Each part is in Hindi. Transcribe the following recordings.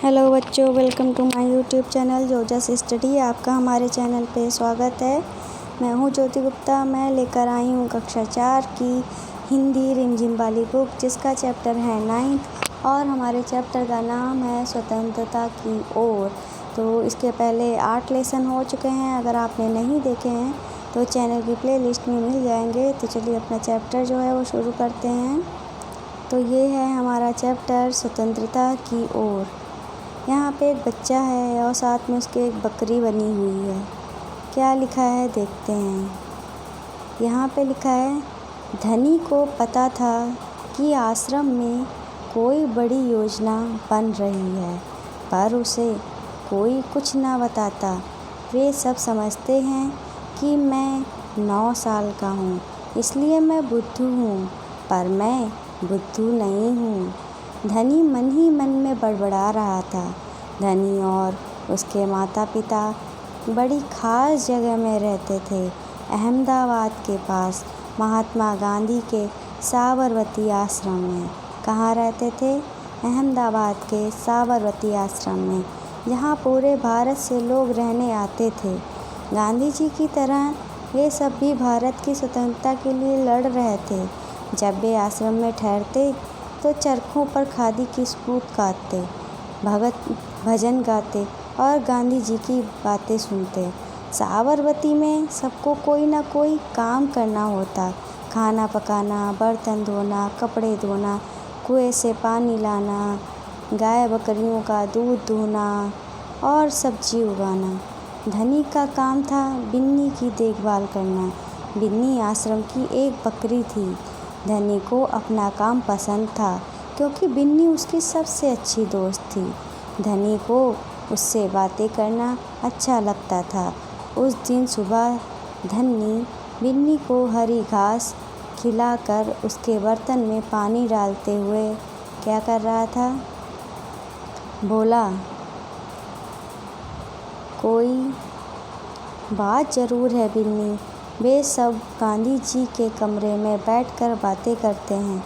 हेलो बच्चों, welcome to my YouTube channel जोजास स्टडी। आपका हमारे चैनल पे स्वागत है। मैं हूँ ज्योति गुप्ता। मैं लेकर आई हूँ कक्षा 4 की हिंदी रिमझिम वाली बुक, जिसका चैप्टर है 9th और हमारे चैप्टर का नाम है स्वतंत्रता की ओर। तो इसके पहले 8 लेसन हो चुके हैं। अगर आपने नहीं देखे हैं तो चैनल की प्लेलिस्ट में मिल जाएंगे। तो चलिए अपना चैप्टर जो है वो शुरू करते हैं। तो ये है हमारा चैप्टर स्वतंत्रता की ओर। यहाँ पे एक बच्चा है और साथ में उसके एक बकरी बनी हुई है। क्या लिखा है देखते हैं। यहाँ पे लिखा है, धनी को पता था कि आश्रम में कोई बड़ी योजना बन रही है, पर उसे कोई कुछ ना बताता। वे सब समझते हैं कि मैं 9 साल का हूँ, इसलिए मैं बुद्धू हूँ, पर मैं बुद्धू नहीं हूँ। धनी मन ही मन में बड़बड़ा रहा था। धनी और उसके माता पिता बड़ी खास जगह में रहते थे, अहमदाबाद के पास महात्मा गांधी के साबरमती आश्रम में। कहाँ रहते थे? अहमदाबाद के साबरमती आश्रम में, जहाँ पूरे भारत से लोग रहने आते थे। गांधी जी की तरह वे सब भी भारत की स्वतंत्रता के लिए लड़ रहे थे। जब वे आश्रम में ठहरते तो चरखों पर खादी की स्पूत काटते, भजन गाते और गांधी जी की बातें सुनते। साबरमती में सबको कोई ना कोई काम करना होता। खाना पकाना, बर्तन धोना, कपड़े धोना, कुएं से पानी लाना, गाय बकरियों का दूध दूहना और सब्जी उगाना। धनी का काम था बिन्नी की देखभाल करना। बिन्नी आश्रम की एक बकरी थी। धनी को अपना काम पसंद था, क्योंकि बिन्नी उसकी सबसे अच्छी दोस्त थी। धनी को उससे बातें करना अच्छा लगता था। उस दिन सुबह धनी बिन्नी को हरी घास खिलाकर उसके बर्तन में पानी डालते हुए क्या कर रहा था? बोला, कोई बात ज़रूर है बिन्नी। वे सब गांधी जी के कमरे में बैठकर बातें करते हैं।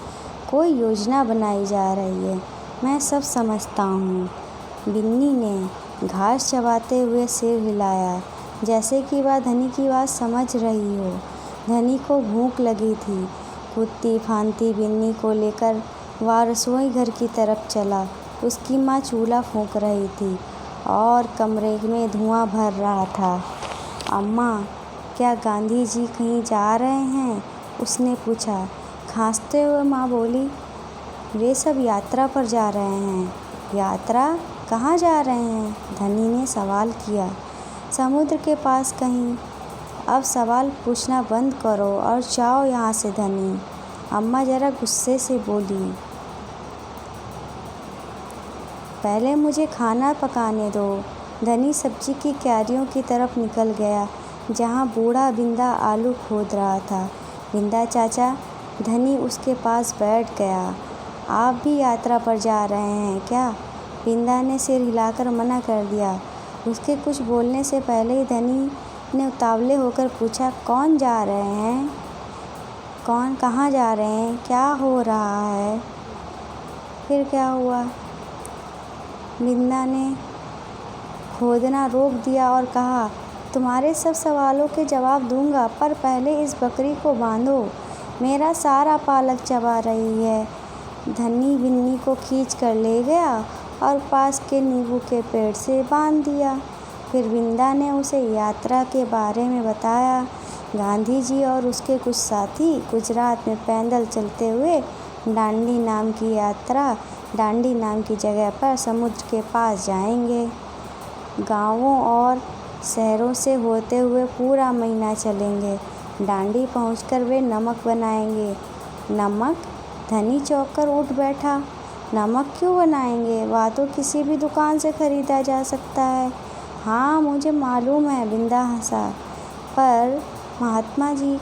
कोई योजना बनाई जा रही है, मैं सब समझता हूँ। बिन्नी ने घास चबाते हुए सिर हिलाया, जैसे कि वह धनी की बात समझ रही हो। धनी को भूख लगी थी। कूदती फांदती बिन्नी को लेकर वह रसोई घर की तरफ चला। उसकी माँ चूल्हा फूंक रही थी और कमरे में धुआं भर रहा था। अम्मा, क्या गांधी जी कहीं जा रहे हैं? उसने पूछा। खांसते हुए माँ बोली, वे सब यात्रा पर जा रहे हैं। यात्रा? कहाँ जा रहे हैं? धनी ने सवाल किया। समुद्र के पास कहीं। अब सवाल पूछना बंद करो और जाओ यहाँ से धनी, अम्मा जरा गुस्से से बोली। पहले मुझे खाना पकाने दो। धनी सब्जी की क्यारियों की तरफ निकल गया, जहाँ बूढ़ा बिंदा आलू खोद रहा था। बिंदा चाचा, धनी उसके पास बैठ गया। आप भी यात्रा पर जा रहे हैं क्या? बिंदा ने सिर हिलाकर मना कर दिया। उसके कुछ बोलने से पहले ही धनी ने उतावले होकर पूछा, कौन जा रहे हैं? कौन? कहाँ जा रहे हैं? क्या हो रहा है? फिर क्या हुआ? बिंदा ने खोदना रोक दिया और कहा, तुम्हारे सब सवालों के जवाब दूंगा, पर पहले इस बकरी को बांधो। मेरा सारा पालक चबा रही है। धनी बिन्नी को खींच कर ले गया और पास के नींबू के पेड़ से बांध दिया। फिर बिंदा ने उसे यात्रा के बारे में बताया। गांधी जी और उसके कुछ साथी गुजरात में पैदल चलते हुए दांडी नाम की जगह पर समुद्र के पास जाएंगे। गांवों और शहरों से होते हुए पूरा महीना चलेंगे। दांडी पहुंचकर वे नमक बनाएंगे। नमक? धनी चौंक कर उठ बैठा। नमक क्यों बनाएंगे? वह तो किसी भी दुकान से खरीदा जा सकता है। हाँ, मुझे मालूम है, बिंदा हंसा, पर महात्मा जी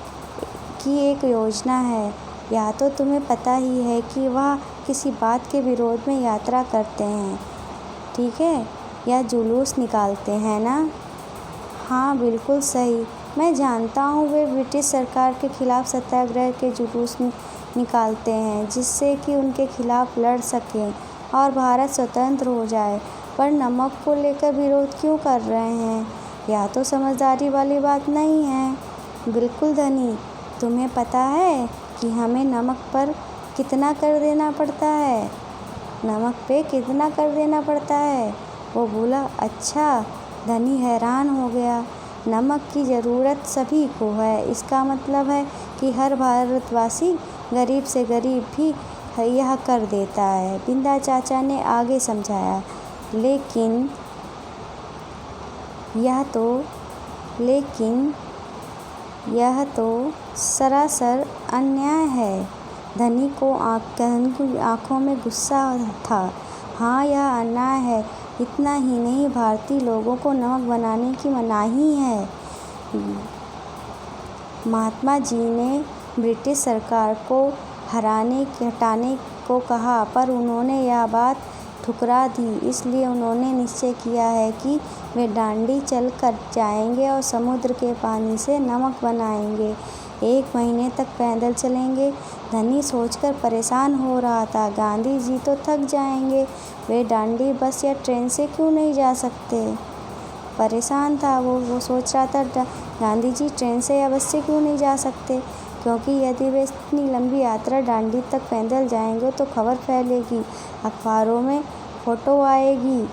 की एक योजना है। या तो तुम्हें पता ही है कि वह किसी बात के विरोध में यात्रा करते हैं, ठीक है, या जुलूस निकालते हैं ना? हाँ, बिल्कुल सही। मैं जानता हूँ, वे ब्रिटिश सरकार के खिलाफ सत्याग्रह के जुलूस निकालते हैं, जिससे कि उनके खिलाफ लड़ सकें और भारत स्वतंत्र हो जाए। पर नमक को लेकर विरोध क्यों कर रहे हैं? यह तो समझदारी वाली बात नहीं है। बिल्कुल धनी, तुम्हें पता है कि हमें नमक पर कितना कर देना पड़ता है? नमक पे कितना कर देना पड़ता है? वो बोला, अच्छा। धनी हैरान हो गया। नमक की ज़रूरत सभी को है। इसका मतलब है कि हर भारतवासी, गरीब से गरीब भी यह कर देता है। बिंदा चाचा ने आगे समझाया, लेकिन यह तो सरासर अन्याय है। धनी को आंखों में गुस्सा था। हाँ, यह अन्याय है। इतना ही नहीं, भारतीय लोगों को नमक बनाने की मनाही है। महात्मा जी ने ब्रिटिश सरकार को हटाने को कहा, पर उन्होंने यह बात ठुकरा दी। इसलिए उन्होंने निश्चय किया है कि वे दांडी चल कर जाएंगे और समुद्र के पानी से नमक बनाएंगे। 1 महीने तक पैदल चलेंगे। धनी सोचकर परेशान हो रहा था, गांधी जी तो थक जाएंगे। वे दांडी बस या ट्रेन से क्यों नहीं जा सकते? परेशान था वो सोच रहा था, गांधी जी ट्रेन से या बस से क्यों नहीं जा सकते? क्योंकि यदि वे इतनी लंबी यात्रा दांडी तक पैदल जाएंगे तो खबर फैलेगी, अखबारों में फ़ोटो आएगी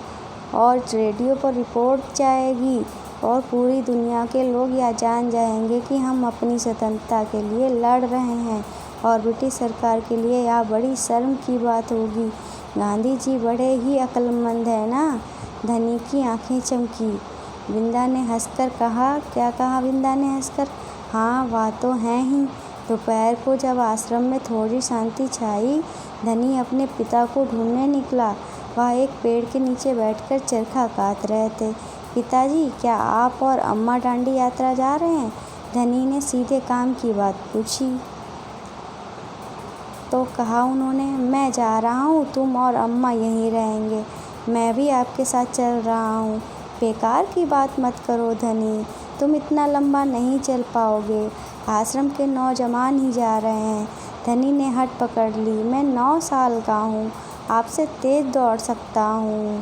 और रेडियो पर रिपोर्ट जाएगी और पूरी दुनिया के लोग यह जान जाएंगे कि हम अपनी स्वतंत्रता के लिए लड़ रहे हैं और ब्रिटिश सरकार के लिए यह बड़ी शर्म की बात होगी। गांधी जी बड़े ही अक्लमंद हैं ना? धनी की आंखें चमकी। बिंदा ने हंसकर कहा। क्या कहा बिंदा ने हंसकर? हाँ, वह तो हैं ही। दोपहर को जब आश्रम में थोड़ी शांति छाई, धनी अपने पिता को ढूंढने निकला। वह एक पेड़ के नीचे बैठकर चरखा काट रहे थे। पिताजी, क्या आप और अम्मा दांडी यात्रा जा रहे हैं? धनी ने सीधे काम की बात पूछी। तो कहा उन्होंने, मैं जा रहा हूँ, तुम और अम्मा यहीं रहेंगे। मैं भी आपके साथ चल रहा हूँ। बेकार की बात मत करो धनी, तुम इतना लंबा नहीं चल पाओगे। आश्रम के नौजवान ही जा रहे हैं। धनी ने हट पकड़ ली। मैं 9 साल का हूँ, आपसे तेज दौड़ सकता हूँ,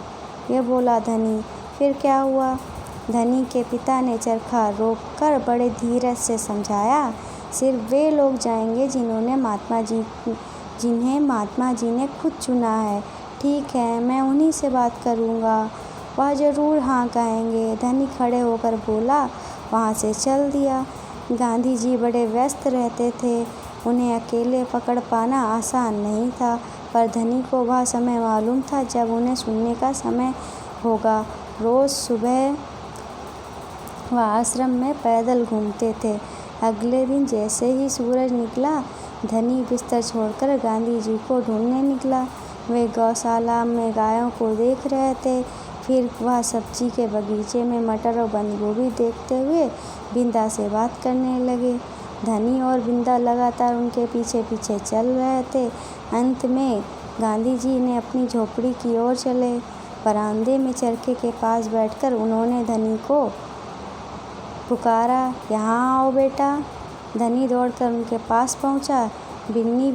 ये बोला धनी। फिर क्या हुआ? धनी के पिता ने चरखा रोककर बड़े धीरज से समझाया, सिर्फ वे लोग जाएंगे जिन्हें महात्मा जी ने खुद चुना है। ठीक है, मैं उन्हीं से बात करूँगा, वह ज़रूर हाँ कहेंगे। धनी खड़े होकर बोला, वहाँ से चल दिया। गांधी जी बड़े व्यस्त रहते थे, उन्हें अकेले पकड़ पाना आसान नहीं था, पर धनी को वह समय मालूम था जब उन्हें सुनने का समय होगा। रोज़ सुबह वह आश्रम में पैदल घूमते थे। अगले दिन जैसे ही सूरज निकला, धनी बिस्तर छोड़कर गांधी जी को ढूंढने निकला। वे गौशाला में गायों को देख रहे थे। फिर वह सब्जी के बगीचे में मटर और बंद गोभी देखते हुए बिंदा से बात करने लगे। धनी और बिंदा लगातार उनके पीछे पीछे चल रहे थे। अंत में गांधी जी ने अपनी झोपड़ी की ओर चले। बरामदे में चरखे के पास बैठकर उन्होंने धनी को पुकारा, यहाँ आओ बेटा। धनी दौड़कर उनके पास पहुँचा। बिन्नी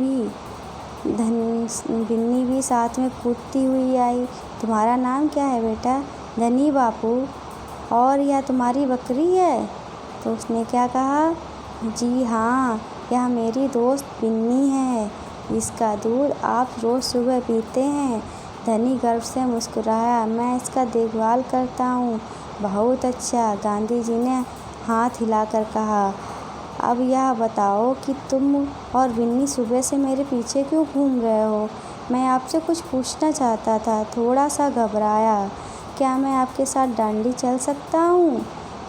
भी साथ में कूदती हुई आई। तुम्हारा नाम क्या है बेटा? धनी बापू। और यह तुम्हारी बकरी है? तो उसने क्या कहा? जी हाँ, यह मेरी दोस्त बिन्नी है, इसका दूध आप रोज़ सुबह पीते हैं। धनी गर्व से मुस्कुराया, मैं इसका देखभाल करता हूँ। बहुत अच्छा, गांधी जी ने हाथ हिलाकर कहा। अब यह बताओ कि तुम और बिन्नी सुबह से मेरे पीछे क्यों घूम रहे हो? मैं आपसे कुछ पूछना चाहता था, थोड़ा सा घबराया। क्या मैं आपके साथ दांडी चल सकता हूँ?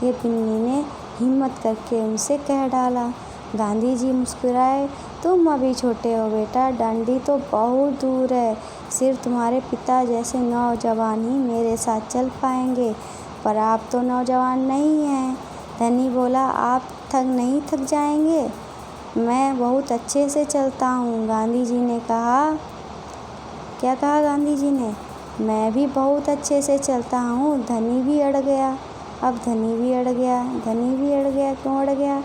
ये बिन्नी ने हिम्मत करके उनसे कह डाला। गांधी जी मुस्कुराए, तुम अभी छोटे हो बेटा, दांडी तो बहुत दूर है। सिर्फ तुम्हारे पिता जैसे नौजवान ही मेरे साथ चल पाएंगे, पर आप तो नौजवान नहीं हैं। धनी बोला, आप नहीं थक जाएंगे? मैं बहुत अच्छे से चलता हूँ, गांधी जी ने कहा। क्या कहा गांधी जी ने? मैं भी बहुत अच्छे से चलता हूँ। धनी भी अड़ गया। अब धनी भी अड़ गया। क्यों अड़ गया?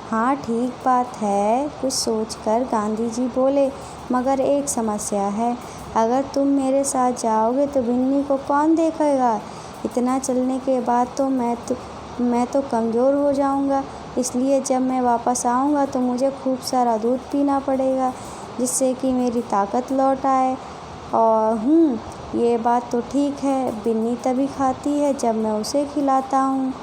हाँ, ठीक बात है, कुछ सोचकर गांधी जी बोले, मगर एक समस्या है। अगर तुम मेरे साथ जाओगे तो बिन्नी को कौन देखेगा? इतना चलने के बाद तो मैं तो कमज़ोर हो जाऊंगा, इसलिए जब मैं वापस आऊंगा तो मुझे खूब सारा दूध पीना पड़ेगा, जिससे कि मेरी ताकत लौट आए। और ये बात तो ठीक है, बिन्नी तभी खाती है जब मैं उसे खिलाता हूँ।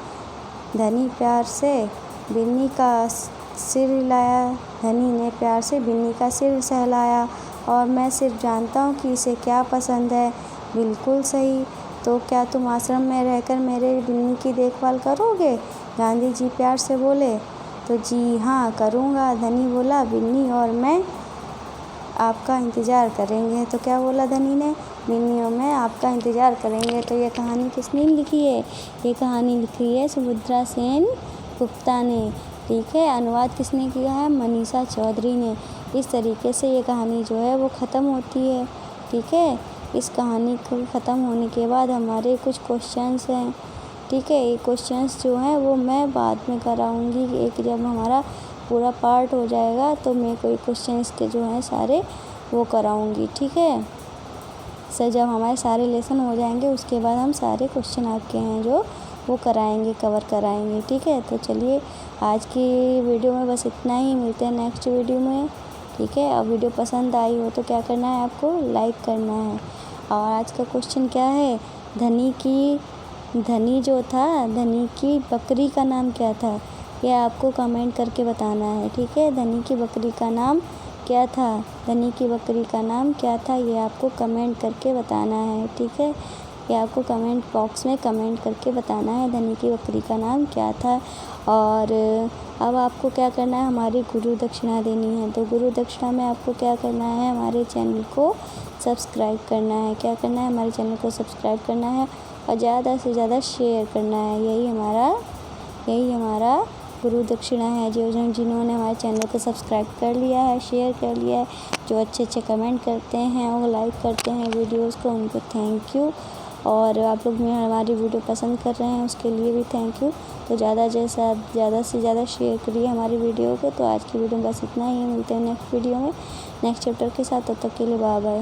धनी प्यार से बिन्नी का सिर हिलाया। धनी ने प्यार से बिन्नी का सिर सहलाया। और मैं सिर्फ जानता हूँ कि इसे क्या पसंद है। बिल्कुल सही। तो क्या तुम आश्रम में रहकर मेरे बिन्नी की देखभाल करोगे? गांधी जी प्यार से बोले। तो जी हाँ, करूँगा। धनी बोला। बिन्नी और मैं आपका इंतज़ार करेंगे। तो क्या बोला धनी ने? बिन्नी और मैं आपका इंतज़ार करेंगे। तो ये कहानी किसने लिखी है? ये कहानी लिखी है सुभद्रा सेन गुप्ता ने। ठीक है। अनुवाद किसने किया है? मनीषा चौधरी ने। इस तरीके से ये कहानी जो है वो ख़त्म होती है। ठीक है। इस कहानी को ख़त्म होने के बाद हमारे कुछ क्वेश्चंस हैं। ठीक है। ये क्वेश्चंस जो हैं वो मैं बाद में कराऊंगी। एक जब हमारा पूरा पार्ट हो जाएगा तो मैं कोई क्वेश्चंस के जो हैं सारे वो कराऊंगी। ठीक है। सर जब हमारे सारे लेसन हो जाएंगे उसके बाद हम सारे क्वेश्चन आपके हैं जो वो कराएंगे, कवर कराएंगे। ठीक है। तो चलिए आज की वीडियो में बस इतना ही। मिलते हैं नेक्स्ट वीडियो में। ठीक है। अब वीडियो पसंद आई हो तो क्या करना है? आपको लाइक करना है। और आज का क्वेश्चन क्या है? धनी जो था, धनी की बकरी का नाम क्या था? ये आपको कमेंट करके बताना है। ठीक है। धनी की बकरी का नाम क्या था? धनी की बकरी का नाम क्या था? ये आपको कमेंट करके बताना है। ठीक है। ये आपको कमेंट बॉक्स में कमेंट करके बताना है धनी की बकरी का नाम क्या था। और अब आपको क्या करना है? हमारी गुरु दक्षिणा देनी है। तो गुरु दक्षिणा में आपको क्या करना है? हमारे चैनल को सब्सक्राइब करना है। क्या करना है? हमारे चैनल को सब्सक्राइब करना है और ज़्यादा से ज़्यादा शेयर करना है। यही हमारा गुरु दक्षिणा है। जिन्होंने हमारे चैनल को सब्सक्राइब कर लिया है, शेयर कर लिया है, जो अच्छे कमेंट करते हैं और लाइक करते हैं वीडियोज़ को, उनको थैंक यू। और आप लोग हमारी वीडियो पसंद कर रहे हैं उसके लिए भी थैंक यू। तो ज़्यादा से ज़्यादा शेयर करिए हमारी वीडियो को। तो आज की वीडियो में बस इतना ही। मिलते हैं नेक्स्ट वीडियो में नेक्स्ट चैप्टर के साथ। तब तक के लिए बाय बाय।